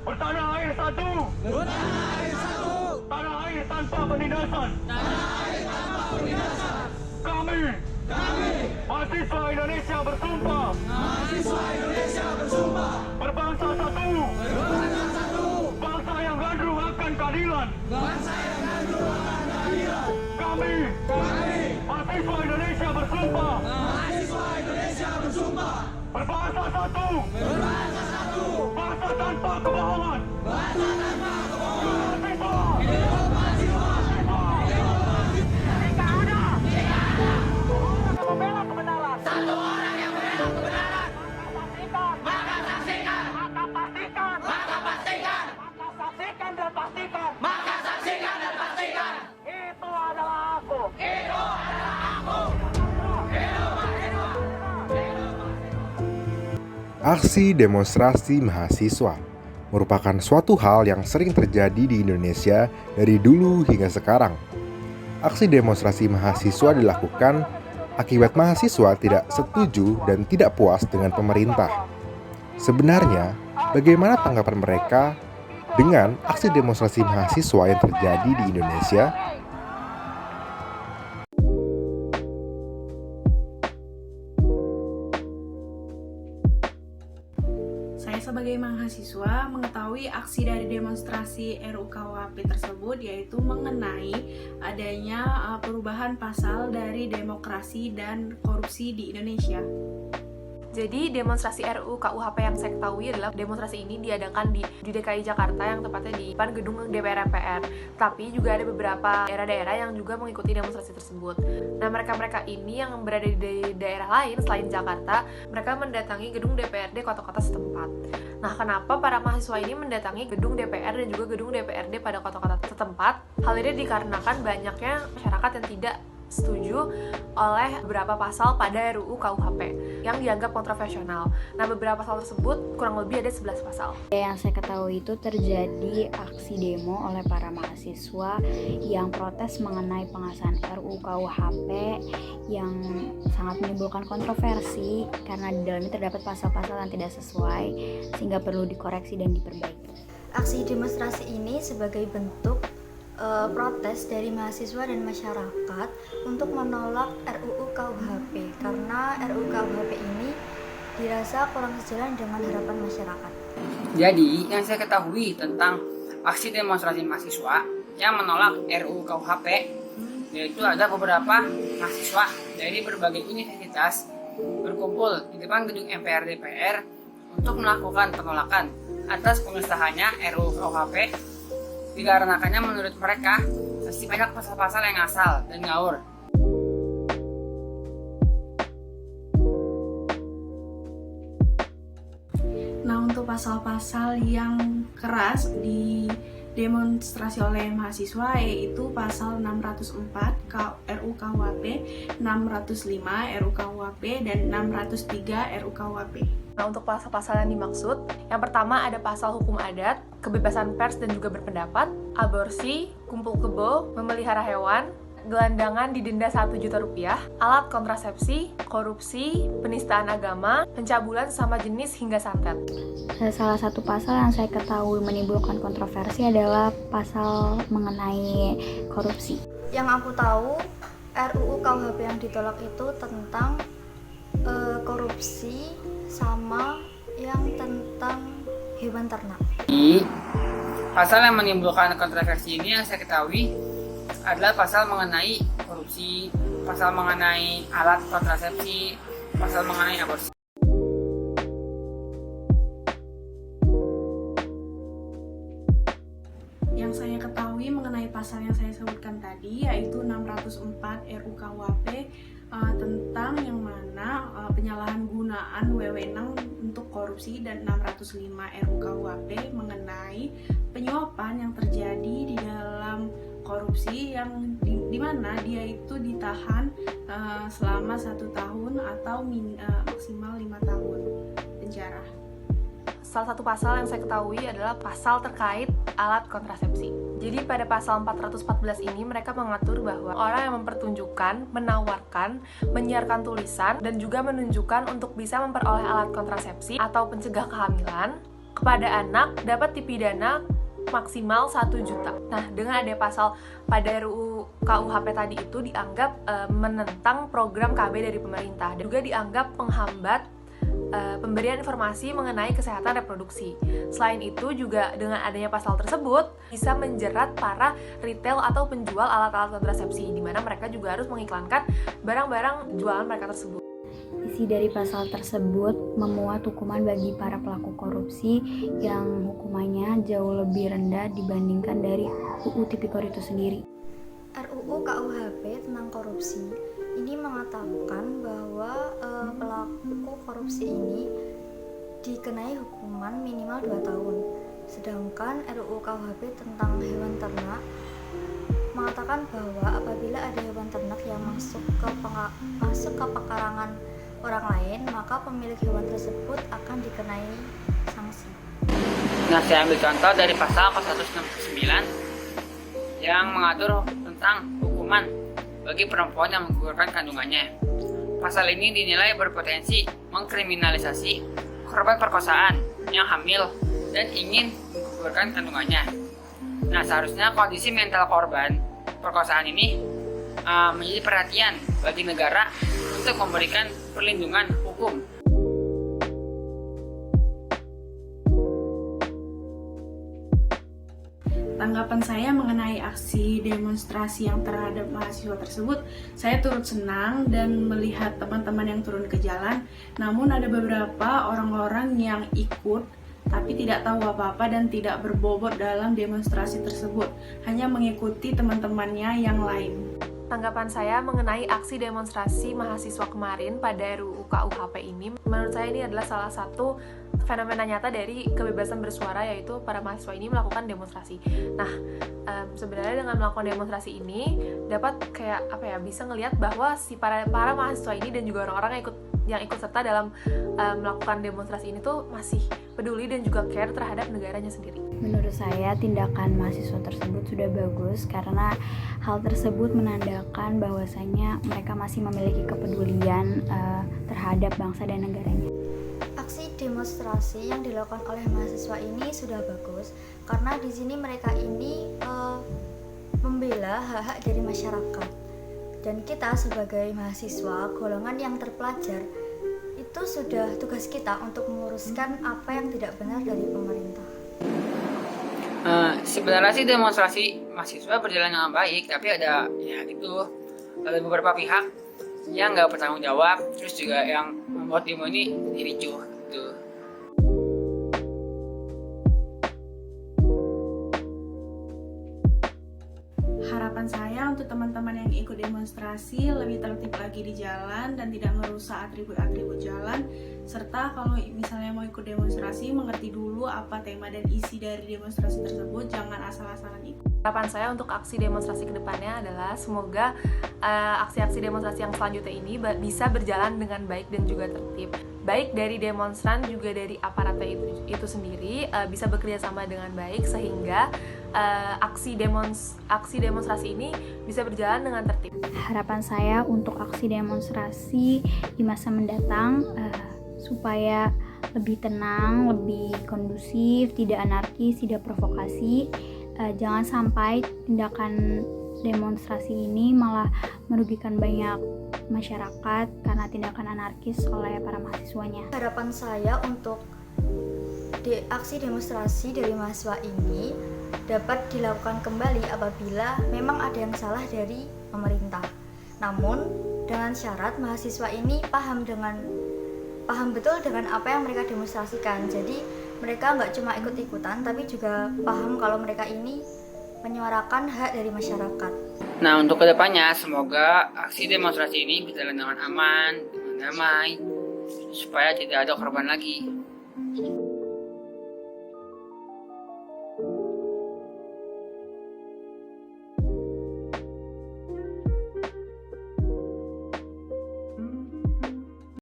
Bertanah air satu. Bertanah air satu. Tanah air tanpa penindasan. Tanah air tanpa penindasan. Kami, mahasiswa Indonesia bersumpah. Mahasiswa Indonesia bersumpah. Berbangsa satu. Berbangsa satu. Bangsa yang gandrung akan keadilan. Bangsa yang gandrung akan keadilan. Kami, mahasiswa Indonesia bersumpah. Mahasiswa Indonesia bersumpah. Berbangsa satu. Berbangsa satu. Bangsa tanpa kebohongan. Bangsa tanpa kebohongan. Hidup mahasiswa. Hidup mahasiswa. Jika ada orang yang membela kebenaran. Satu orang yang membela kebenaran. Maka saksikan. Maka pastikan. Maka pastikan. Maka saksikan dan pastikan. Maka saksikan dan pastikan. Itu adalah aku. Itu adalah aku. Hidup mahasiswa. Hidup mahasiswa. Aksi demonstrasi mahasiswa merupakan suatu hal yang sering terjadi di Indonesia dari dulu hingga sekarang. Aksi demonstrasi mahasiswa dilakukan akibat mahasiswa tidak setuju dan tidak puas dengan pemerintah. Sebenarnya, bagaimana tanggapan mereka dengan aksi demonstrasi mahasiswa yang terjadi di Indonesia? Saya sebagai mahasiswa mengetahui aksi dari demonstrasi RUU KUHP tersebut yaitu mengenai adanya perubahan pasal dari demokrasi dan korupsi di Indonesia. Jadi demonstrasi RUU KUHP yang saya ketahui adalah demonstrasi ini diadakan di DKI Jakarta yang tepatnya di depan gedung DPR MPR. Tapi juga ada beberapa daerah-daerah yang juga mengikuti demonstrasi tersebut. Nah, mereka-mereka ini yang berada di daerah lain selain Jakarta, mereka mendatangi gedung DPRD kota-kota setempat. Nah, kenapa para mahasiswa ini mendatangi gedung DPR dan juga gedung DPRD pada kota-kota setempat? Hal ini dikarenakan banyaknya masyarakat yang tidak setuju oleh beberapa pasal pada RUU KUHP yang dianggap kontroversial. Nah, beberapa pasal tersebut kurang lebih ada 11 pasal. Yang saya ketahui itu terjadi aksi demo oleh para mahasiswa yang protes mengenai pengesahan RUU KUHP yang sangat menimbulkan kontroversi karena di dalamnya terdapat pasal-pasal yang tidak sesuai sehingga perlu dikoreksi dan diperbaiki. Aksi demonstrasi ini sebagai bentuk protes dari mahasiswa dan masyarakat untuk menolak RUU KUHP karena RUU KUHP ini dirasa kurang sejalan dengan harapan masyarakat. Jadi, yang saya ketahui tentang aksi demonstrasi mahasiswa yang menolak RUU KUHP yaitu ada beberapa mahasiswa dari berbagai universitas berkumpul di depan gedung MPR DPR untuk melakukan penolakan atas pengesahannya RUU KUHP dikarenakannya menurut mereka masih banyak pasal-pasal yang asal dan ngawur. Nah, untuk pasal-pasal yang keras di demonstrasi oleh mahasiswa yaitu pasal 604 RUU KUHP, 605 RUU KUHP, dan 603 RUU KUHP. Nah, untuk pasal-pasal yang dimaksud, yang pertama ada pasal hukum adat, kebebasan pers dan juga berpendapat, aborsi, kumpul kebo, memelihara hewan, gelandangan didenda 1 juta rupiah, alat kontrasepsi, korupsi, penistaan agama, pencabulan sama jenis hingga santet. Salah satu pasal yang saya ketahui menimbulkan kontroversi adalah pasal mengenai korupsi. Yang aku tahu, RUU KUHP yang ditolak itu tentang korupsi sama yang tentang hewan ternak. Pasal yang menimbulkan kontroversi ini yang saya ketahui adalah pasal mengenai korupsi, pasal mengenai alat kontrasepsi, pasal mengenai aborsi. Yang saya ketahui mengenai pasal yang saya sebutkan tadi yaitu 604 RUU KUHP tentang yang mana penyalahgunaan wewenang untuk korupsi dan 605 RUU KUHP mengenai penyuapan yang terjadi di dalam korupsi yang di mana dia itu ditahan selama 1 tahun atau maksimal 5 tahun penjara. Salah satu pasal yang saya ketahui adalah pasal terkait alat kontrasepsi. Jadi pada pasal 414 ini mereka mengatur bahwa orang yang mempertunjukkan, menawarkan, menyiarkan tulisan, dan juga menunjukkan untuk bisa memperoleh alat kontrasepsi atau pencegah kehamilan kepada anak dapat dipidana maksimal 1 juta. Nah, dengan ada pasal pada RUU KUHP tadi itu dianggap menentang program KB dari pemerintah dan juga dianggap penghambat pemberian informasi mengenai kesehatan reproduksi. Selain itu juga dengan adanya pasal tersebut bisa menjerat para retail atau penjual alat-alat kontrasepsi di mana mereka juga harus mengiklankan barang-barang jualan mereka tersebut. Isi dari pasal tersebut memuat hukuman bagi para pelaku korupsi yang hukumannya jauh lebih rendah dibandingkan dari UU Tipikor itu sendiri. RUU KUHP tentang korupsi ini mengatakan bahwa pelaku korupsi ini dikenai hukuman minimal 2 tahun. Sedangkan RUU KUHP tentang hewan ternak mengatakan bahwa apabila ada hewan ternak yang masuk ke pekarangan orang lain, maka pemilik hewan tersebut akan dikenai sanksi. Nah, saya ambil contoh dari pasal 169 yang mengatur tentang hukuman bagi perempuan yang menggugurkan kandungannya. Pasal ini dinilai berpotensi mengkriminalisasi korban perkosaan yang hamil dan ingin menggugurkan kandungannya. Nah, seharusnya kondisi mental korban perkosaan ini menjadi perhatian bagi negara untuk memberikan perlindungan hukum. Tanggapan saya mengenai aksi demonstrasi yang terhadap mahasiswa tersebut, saya turut senang dan melihat teman-teman yang turun ke jalan. Namun ada beberapa orang-orang yang ikut tapi tidak tahu apa-apa dan tidak berbobot dalam demonstrasi tersebut, hanya mengikuti teman-temannya yang lain. Tanggapan saya mengenai aksi demonstrasi mahasiswa kemarin pada RUU KUHP ini, menurut saya ini adalah salah satu fenomena nyata dari kebebasan bersuara, yaitu para mahasiswa ini melakukan demonstrasi. Nah, sebenarnya dengan melakukan demonstrasi ini dapat bisa ngelihat bahwa si para mahasiswa ini dan juga orang-orang yang ikut serta dalam melakukan demonstrasi ini tuh masih peduli dan juga care terhadap negaranya sendiri. Menurut saya tindakan mahasiswa tersebut sudah bagus karena hal tersebut menandakan bahwasanya mereka masih memiliki kepedulian terhadap bangsa dan negaranya. Aksi demonstrasi yang dilakukan oleh mahasiswa ini sudah bagus karena di sini mereka ini membela hak-hak dari masyarakat. Dan kita sebagai mahasiswa, golongan yang terpelajar, itu sudah tugas kita untuk menguruskan apa yang tidak benar dari pemerintah. Sebenarnya sih demonstrasi mahasiswa berjalan dengan baik, tapi ada beberapa pihak yang nggak bertanggung jawab, terus juga yang membuat demo ini ricuh gitu. Harapan saya untuk teman-teman yang ikut demonstrasi lebih tertib lagi di jalan dan tidak merusak atribut-atribut jalan, serta kalau misalnya mau ikut demonstrasi mengerti dulu apa tema dan isi dari demonstrasi tersebut, jangan asal-asalan ikut. Harapan saya untuk aksi demonstrasi ke depannya adalah semoga aksi-aksi demonstrasi yang selanjutnya ini bisa berjalan dengan baik dan juga tertib. Baik dari demonstran juga dari aparatnya itu sendiri bisa bekerja sama dengan baik sehingga aksi demonstrasi ini bisa berjalan dengan tertib. Harapan saya untuk aksi demonstrasi di masa mendatang supaya lebih tenang, lebih kondusif, tidak anarkis, tidak provokasi. Jangan sampai tindakan demonstrasi ini malah merugikan banyak masyarakat karena tindakan anarkis oleh para mahasiswanya. Harapan saya untuk aksi demonstrasi dari mahasiswa ini dapat dilakukan kembali apabila memang ada yang salah dari pemerintah. Namun dengan syarat mahasiswa ini paham betul dengan apa yang mereka demonstrasikan. Jadi mereka nggak cuma ikut-ikutan, tapi juga paham kalau mereka ini menyuarakan hak dari masyarakat. Nah, untuk kedepannya semoga aksi demonstrasi ini berjalan dengan aman, dengan damai, supaya tidak ada korban lagi.